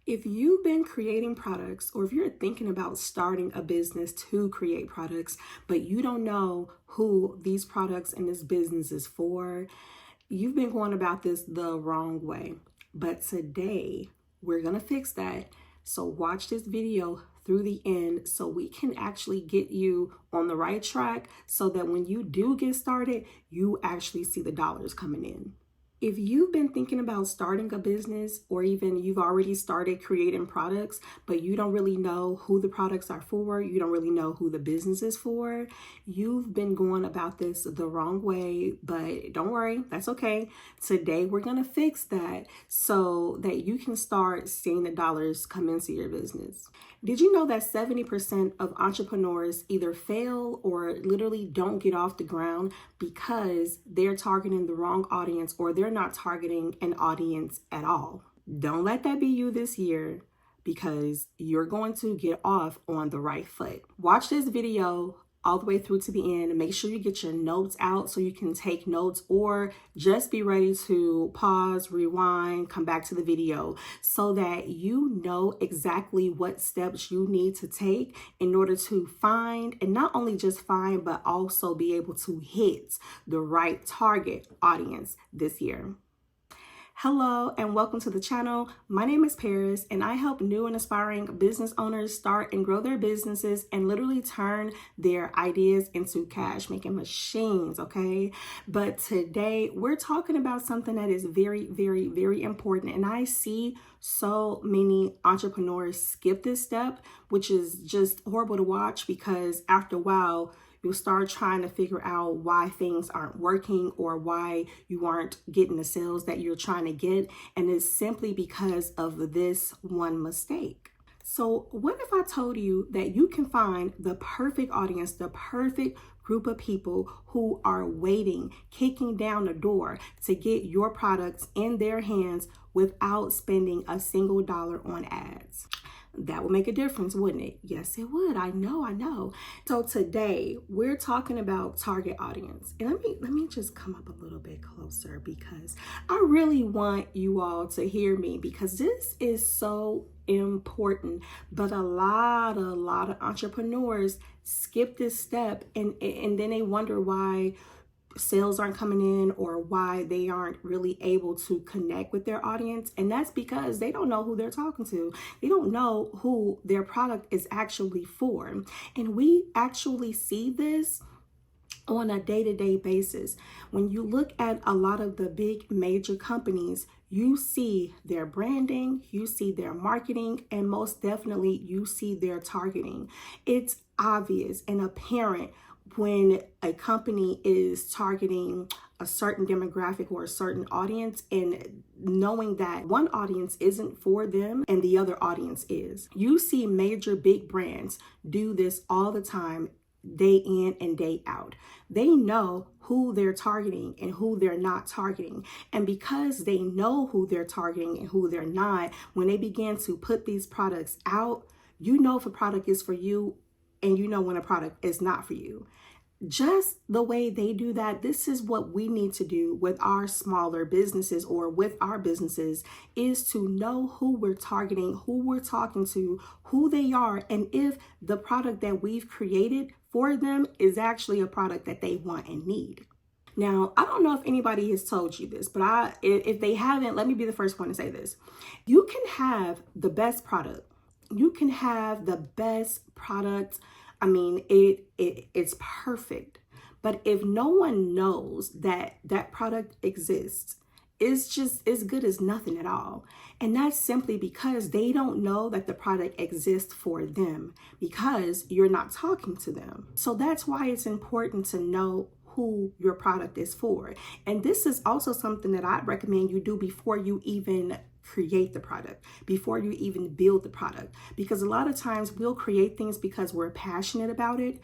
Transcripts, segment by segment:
If you've been creating products, or if you're thinking about starting a business to create products, but you don't know who these products and this business is for, you've been going about this the wrong way. But today, we're going to fix that. So watch this video through the end so we can actually get you on the right track so that when you do get started, you actually see the dollars coming in. If you've been thinking about starting a business, or even you've already started creating products, but you don't really know who the products are for, you don't really know who the business is for, you've been going about this the wrong way, but don't worry, that's okay. Today, we're going to fix that so that you can start seeing the dollars come into your business. Did you know that 70% of entrepreneurs either fail or literally don't get off the ground because they're targeting the wrong audience, or they're not targeting an audience at all? Don't let that be you this year, because you're going to get off on the right foot. Watch this video all the way through to the end. Make sure you get your notes out so you can take notes, or just be ready to pause, rewind, come back to the video so that you know exactly what steps you need to take in order to find, and not only just find, but also be able to hit the right target audience this year. Hello and welcome to the channel. My name is Paris, and I help new and aspiring business owners start and grow their businesses and literally turn their ideas into cash making machines, okay? But today we're talking about something that is very, very, very important. And I see so many entrepreneurs skip this step, which is just horrible to watch, because after a while, you'll start trying to figure out why things aren't working or why you aren't getting the sales that you're trying to get. And it's simply because of this one mistake. So what if I told you that you can find the perfect audience, the perfect group of people who are waiting, kicking down the door to get your products in their hands without spending a single dollar on ads? That would make a difference, wouldn't it? Yes, it would. I know. So today we're talking about target audience. And let me just come up a little bit closer, because I really want you all to hear me, because this is so important. But a lot of entrepreneurs skip this step, and then they wonder why sales aren't coming in, or why they aren't really able to connect with their audience. And that's because they don't know who they're talking to. They don't know who their product is actually for. And we actually see this on a day-to-day basis. When you look at a lot of the big major companies, you see their branding, you see their marketing, and most definitely you see their targeting. It's obvious and apparent when a company is targeting a certain demographic or a certain audience, and knowing that one audience isn't for them and the other audience is. You see major big brands do this all the time, day in and day out. They know who they're targeting and who they're not targeting. And because they know who they're targeting and who they're not, when they begin to put these products out, you know if a product is for you, and you know when a product is not for you. Just the way they do that, this is what we need to do with our smaller businesses, or with our businesses, is to know who we're targeting, who we're talking to, who they are, and if the product that we've created for them is actually a product that they want and need. Now, I don't know if anybody has told you this, but if they haven't, let me be the first one to say this. You can have the best product. You can have the best product. I mean, it's perfect. But if no one knows that that product exists, it's just as good as nothing at all. And that's simply because they don't know that the product exists for them, because you're not talking to them. So that's why it's important to know who your product is for. And this is also something that I recommend you do before you even create the product, before you even build the product. Because a lot of times we'll create things because we're passionate about it,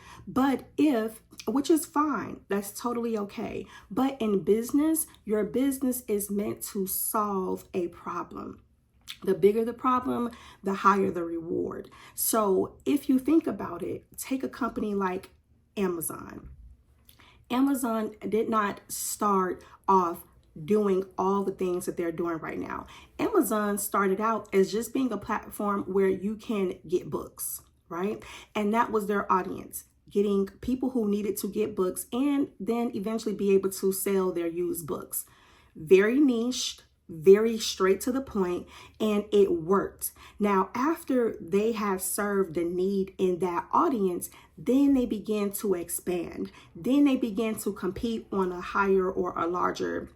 which is fine, that's totally okay. But in business, your business is meant to solve a problem. The bigger the problem, the higher the reward. So if you think about it, take a company like Amazon. Amazon did not start off doing all the things that they're doing right now. Amazon started out as just being a platform where you can get books, right? And that was their audience, getting people who needed to get books and then eventually be able to sell their used books. Very niched, very straight to the point, and it worked. Now, after they have served the need in that audience, then they began to expand. Then they began to compete on a higher or a larger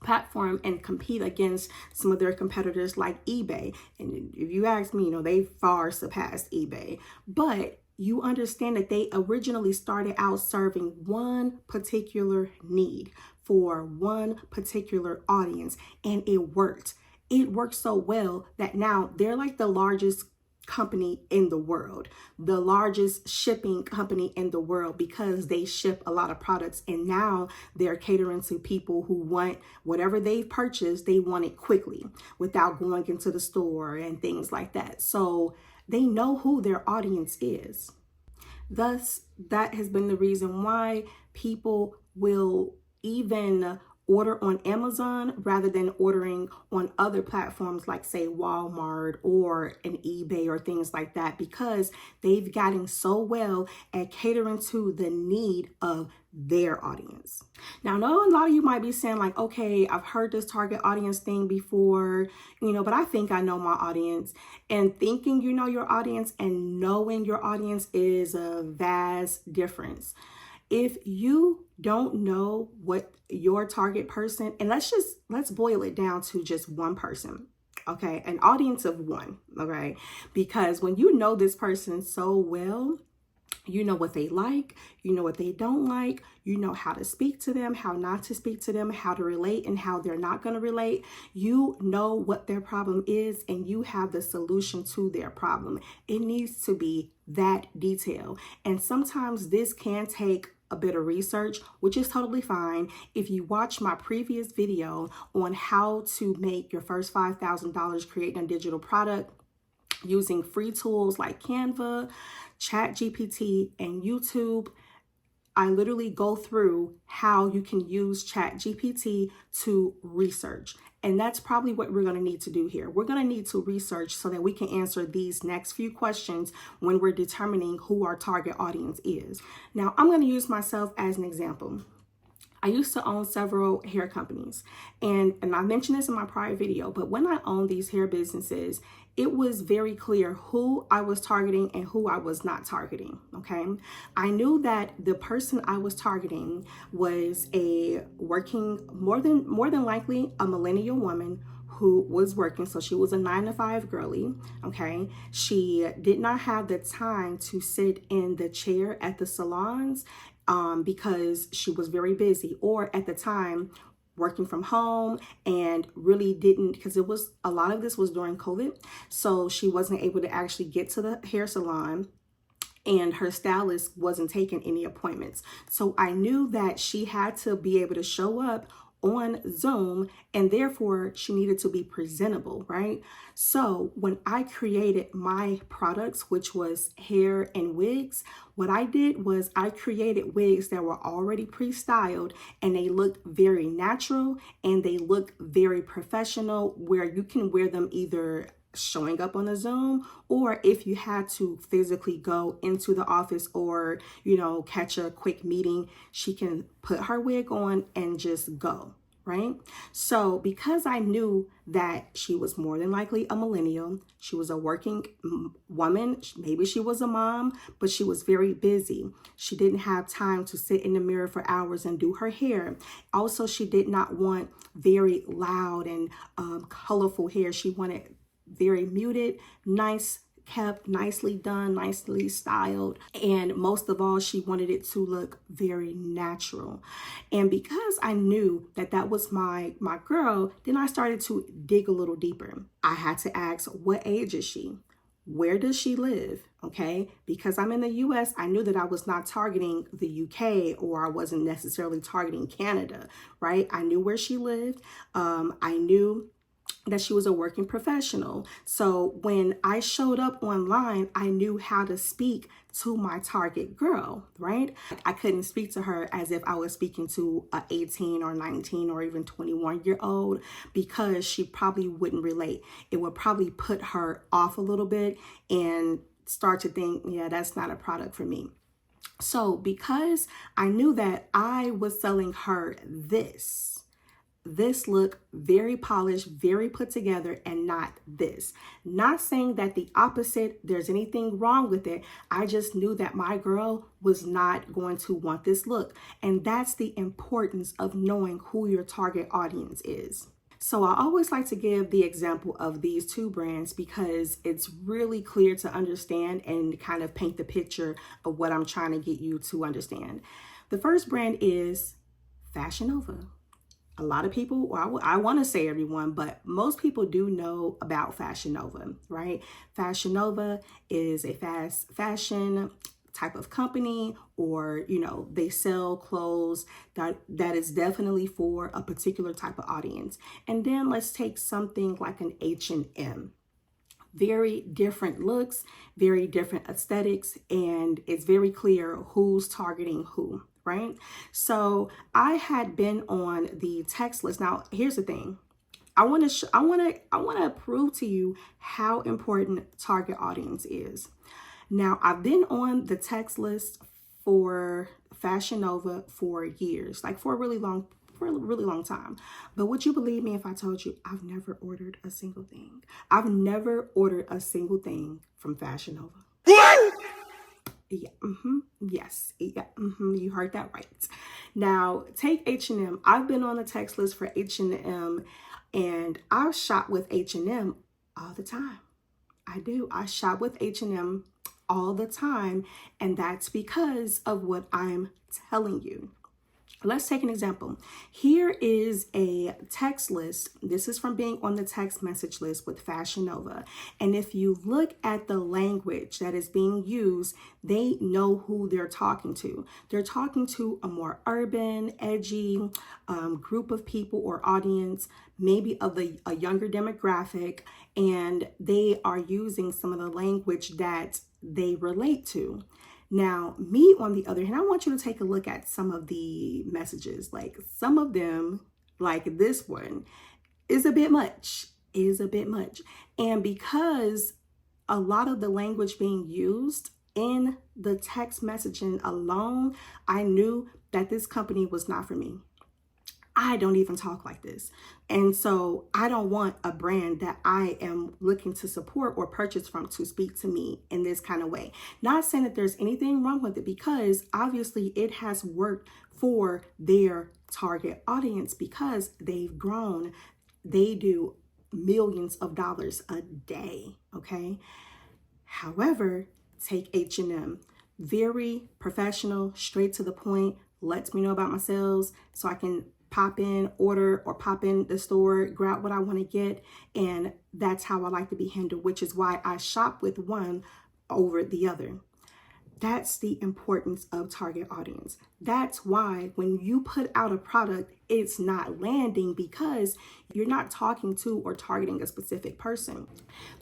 platform and compete against some of their competitors like eBay. And if you ask me, they far surpassed eBay. But you understand that they originally started out serving one particular need for one particular audience, and it worked. It worked so well that now they're like the largest company in the world, the largest shipping company in the world, because they ship a lot of products, and now they're catering to people who want whatever they've purchased, they want it quickly without going into the store and things like that. So they know who their audience is. Thus, that has been the reason why people will even order on Amazon rather than ordering on other platforms like, say, Walmart or an eBay or things like that, because they've gotten so well at catering to the need of their audience. Now, I know a lot of you might be saying like, okay, I've heard this target audience thing before, but I think I know my audience. And thinking you know your audience and knowing your audience is a vast difference. If you don't know what your target person, and let's boil it down to just one person, okay? An audience of one, okay? Because when you know this person so well, you know what they like, you know what they don't like, you know how to speak to them, how not to speak to them, how to relate and how they're not going to relate. You know what their problem is, and you have the solution to their problem. It needs to be that detailed. And sometimes this can take a bit of research, which is totally fine. If you watch my previous video on how to make your first $5,000 creating a digital product using free tools like Canva, ChatGPT, and YouTube, I literally go through how you can use ChatGPT to research. And that's probably what we're going to need to do here. We're going to need to research so that we can answer these next few questions when we're determining who our target audience is. Now, I'm going to use myself as an example. I used to own several hair companies, and I mentioned this in my prior video, but when I owned these hair businesses, it was very clear who I was targeting and who I was not targeting, okay? I knew that the person I was targeting was a working, more than likely a millennial woman who was working. So she was a 9-to-5 girly, okay? She did not have the time to sit in the chair at the salons because she was very busy, or at the time working from home, and really didn't, because it was a lot of this was during COVID, so she wasn't able to actually get to the hair salon, and her stylist wasn't taking any appointments. So I knew that she had to be able to show up on Zoom, and therefore she needed to be presentable, right? So when I created my products, which was hair and wigs, what I did was I created wigs that were already pre-styled, and they looked very natural and they look very professional, where you can wear them either showing up on the Zoom, or if you had to physically go into the office or, catch a quick meeting, she can put her wig on and just go, right? So because I knew that she was more than likely a millennial, she was a working woman, maybe she was a mom, but she was very busy. She didn't have time to sit in the mirror for hours and do her hair. Also, she did not want very loud and colorful hair. She wanted very muted, nice kept, nicely done, nicely styled. And most of all, she wanted it to look very natural. And because I knew that that was my girl, then I started to dig a little deeper. I had to ask, what age is she? Where does she live? Okay, because I'm in the US, I knew that I was not targeting the UK, or I wasn't necessarily targeting Canada, right? I knew where she lived. I knew that she was a working professional. So when I showed up online, I knew how to speak to my target girl, right? I couldn't speak to her as if I was speaking to a 18 or 19 or even 21-year-old, because she probably wouldn't relate. It would probably put her off a little bit and start to think, yeah, that's not a product for me. So because I knew that, I was selling her this look, very polished, very put together, and not this. Not saying that the opposite, there's anything wrong with it. I just knew that my girl was not going to want this look. And that's the importance of knowing who your target audience is. So I always like to give the example of these two brands because it's really clear to understand and kind of paint the picture of what I'm trying to get you to understand. The first brand is Fashion Nova. A lot of people, well, I want to say everyone, but most people do know about Fashion Nova, right? Fashion Nova is a fast fashion type of company, or, you know, they sell clothes that is definitely for a particular type of audience. And then let's take something like an H&M. Very different looks, very different aesthetics, and it's very clear who's targeting who. Right? So I had been on the text list. Now, here's the thing. I want to prove to you how important target audience is. Now, I've been on the text list for Fashion Nova for years, like for a really long time. But would you believe me if I told you I've never ordered a single thing? I've never ordered a single thing from Fashion Nova. What? Yeah, yes, yeah, you heard that right. Now, take H&M. I've been on the text list for H&M, and I shop with H&M all the time. I do. I shop with H&M all the time, and that's because of what I'm telling you. Let's take an example. Here is a text list. This is from being on the text message list with Fashion Nova. And if you look at the language that is being used, they know who they're talking to. They're talking to a more urban, edgy group of people or audience, maybe of a younger demographic, and they are using some of the language that they relate to. Now, me, on the other hand, I want you to take a look at some of the messages. Like some of them, like this one, is a bit much, And because a lot of the language being used in the text messaging alone, I knew that this company was not for me. I don't even talk like this. And so I don't want a brand that I am looking to support or purchase from to speak to me in this kind of way. Not saying that there's anything wrong with it, because obviously it has worked for their target audience because they've grown. They do millions of dollars a day, okay? However, take H&M. Very professional, straight to the point, lets me know about my sales so I can pop in, order, or pop in the store, grab what I want to get. And that's how I like to be handled, which is why I shop with one over the other. That's the importance of target audience. That's why when you put out a product, it's not landing, because you're not talking to or targeting a specific person.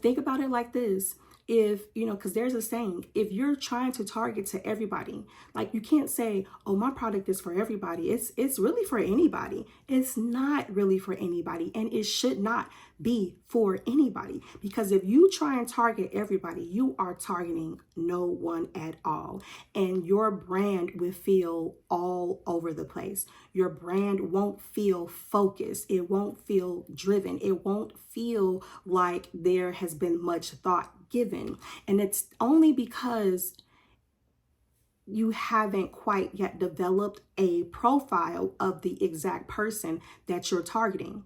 Think about it like this. If, you know, because there's a saying, if you're trying to target to everybody, like you can't say, oh, my product is for everybody. It's really for anybody. It's not really for anybody, and it should not be for anybody, because if you try and target everybody, you are targeting no one at all, and your brand will feel all over the place. Your brand won't feel focused. It won't feel driven. It won't feel like there has been much thought given. And it's only because you haven't quite yet developed a profile of the exact person that you're targeting.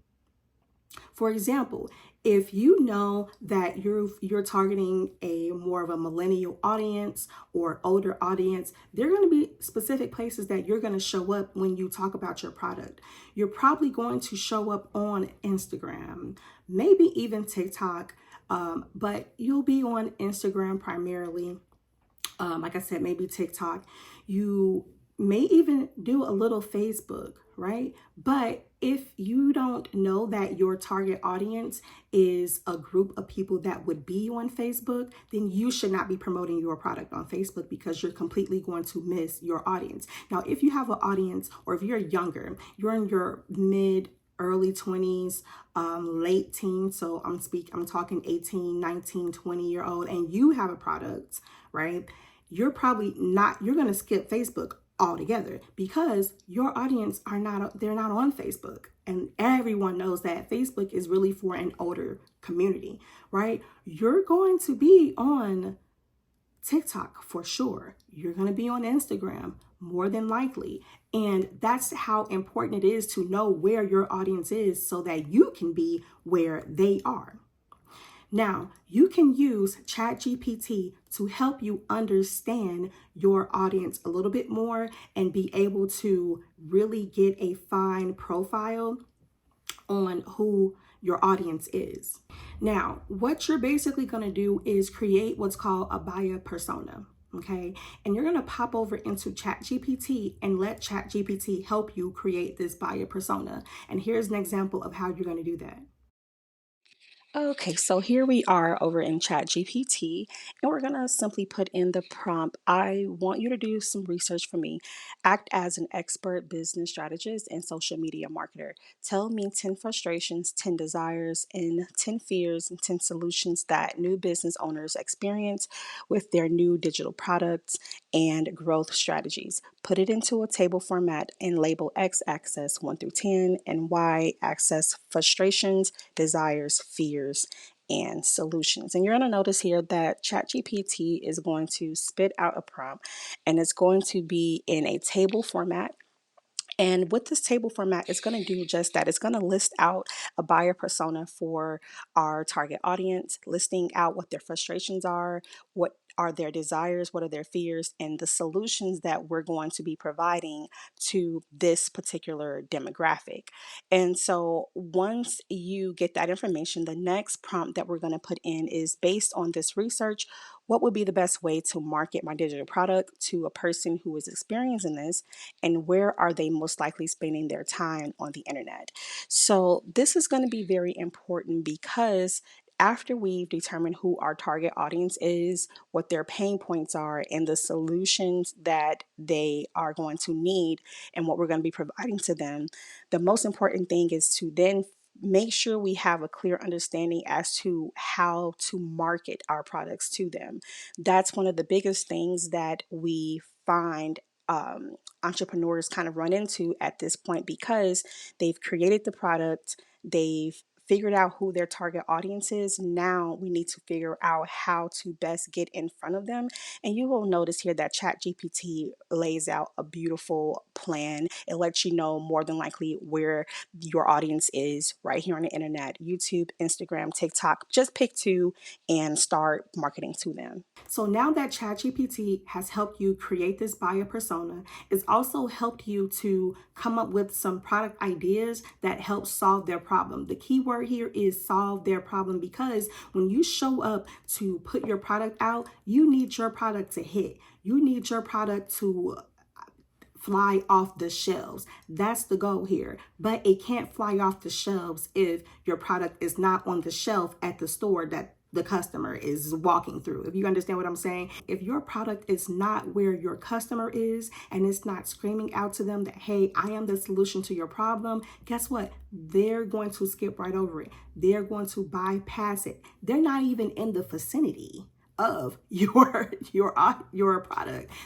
For example, if you know that you're targeting a more of a millennial audience or older audience, there are going to be specific places that you're going to show up when you talk about your product. You're probably going to show up on Instagram, maybe even TikTok, but you'll be on Instagram primarily. Like I said, maybe TikTok. You may even do a little Facebook, right? But if you don't know that your target audience is a group of people that would be on Facebook, then you should not be promoting your product on Facebook, because you're completely going to miss your audience. Now, if you have an audience, or if you're younger, you're in your early 20s, late teens, so I'm talking 18, 19, 20-year old, and you have a product, right? You're going to skip Facebook altogether, because your audience they're not on Facebook. And everyone knows that Facebook is really for an older community, right? You're going to be on TikTok for sure. You're going to be on Instagram more than likely. And that's how important it is to know where your audience is, so that you can be where they are. Now, you can use ChatGPT to help you understand your audience a little bit more and be able to really get a fine profile on who your audience is. Now, what you're basically going to do is create what's called a buyer persona. Okay, and you're going to pop over into ChatGPT and let ChatGPT help you create this buyer persona. And here's an example of how you're going to do that. Okay, so here we are over in ChatGPT, and we're going to simply put in the prompt. I want you to do some research for me. Act as an expert business strategist and social media marketer. Tell me 10 frustrations, 10 desires, and 10 fears and 10 solutions that new business owners experience with their new digital products and growth strategies. Put it into a table format and label X axis 1 through 10 and Y axis frustrations, desires, fears, and solutions. And you're going to notice here that ChatGPT is going to spit out a prompt, and it's going to be in a table format. And with this table format, it's going to do just that. It's going to list out a buyer persona for our target audience, listing out what their frustrations are, what are their desires, what are their fears, and the solutions that we're going to be providing to this particular demographic. And so once you get that information, the next prompt that we're going to put in is based on this research. What would be the best way to market my digital product to a person who is experiencing this? And where are they most likely spending their time on the internet? So, this is going to be very important, because after we've determined who our target audience is, what their pain points are, and the solutions that they are going to need, and what we're going to be providing to them, the most important thing is to then make sure we have a clear understanding as to how to market our products to them. That's one of the biggest things that we find entrepreneurs kind of run into at this point, because they've created the product, they've figured out who their target audience is. Now we need to figure out how to best get in front of them. And you will notice here that ChatGPT lays out a beautiful plan. It lets you know more than likely where your audience is right here on the internet: YouTube, Instagram, TikTok. Just pick two and start marketing to them. So now that ChatGPT has helped you create this buyer persona, it's also helped you to come up with some product ideas that help solve their problem. The key word here is solve their problem, because when you show up to put your product out, you need your product to hit. You need your product to fly off the shelves. That's the goal here. But it can't fly off the shelves if your product is not on the shelf at the store that the customer is walking through. If you understand what I'm saying, if your product is not where your customer is, and it's not screaming out to them that, hey, I am the solution to your problem, guess what? They're going to skip right over it. They're going to bypass it. They're not even in the vicinity of your product.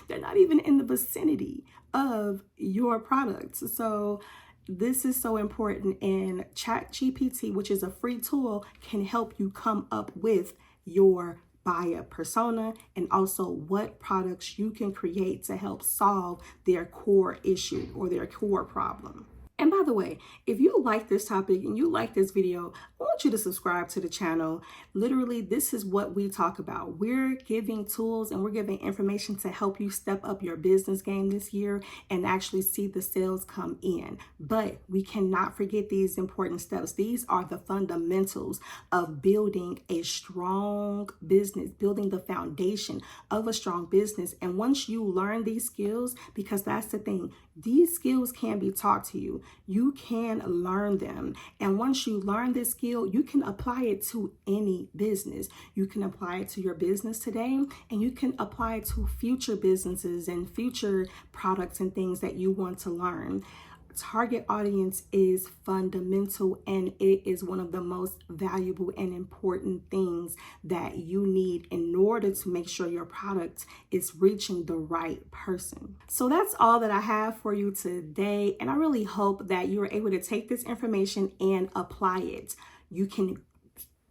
They're not even in the vicinity of your products. So this is so important, and ChatGPT, which is a free tool, can help you come up with your buyer persona, and also what products you can create to help solve their core issue or their core problem. And by the way, if you like this topic and you like this video, I want you to subscribe to the channel. Literally, this is what we talk about. We're giving tools and we're giving information to help you step up your business game this year and actually see the sales come in. But we cannot forget these important steps. These are the fundamentals of building a strong business, building the foundation of a strong business. And once you learn these skills, because that's the thing, these skills can be taught to you. You can learn them. And once you learn this skill, you can apply it to any business. You can apply it to your business today, and you can apply it to future businesses and future products and things that you want to learn. Target audience is fundamental, and it is one of the most valuable and important things that you need in order to make sure your product is reaching the right person. So that's all that I have for you today, and I really hope that you are able to take this information and apply it. You can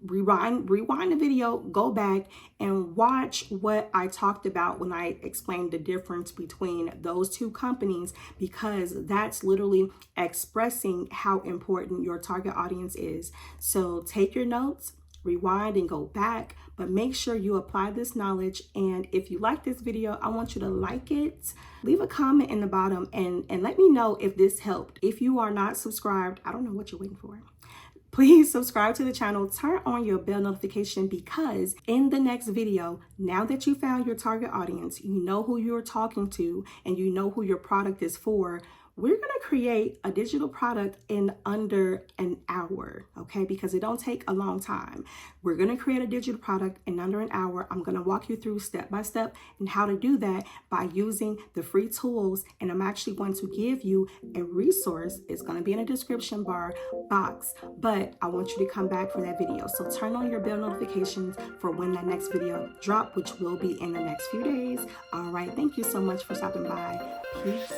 rewind the video, go back and watch what I talked about when I explained the difference between those two companies, because that's literally expressing how important your target audience is. So take your notes, rewind and go back, but make sure you apply this knowledge. And if you like this video, I want you to like it, leave a comment in the bottom, and let me know if this helped. If you are not subscribed, I don't know what you're waiting for. Please subscribe to the channel, turn on your bell notification, because in the next video, now that you found your target audience, you know who you're talking to and you know who your product is for, we're going to create a digital product in under an hour, okay? Because it don't take a long time. We're going to create a digital product in under an hour. I'm going to walk you through step by step and how to do that by using the free tools. And I'm actually going to give you a resource. It's going to be in a description box, but I want you to come back for that video. So turn on your bell notifications for when that next video drop, which will be in the next few days. All right. Thank you so much for stopping by. Peace.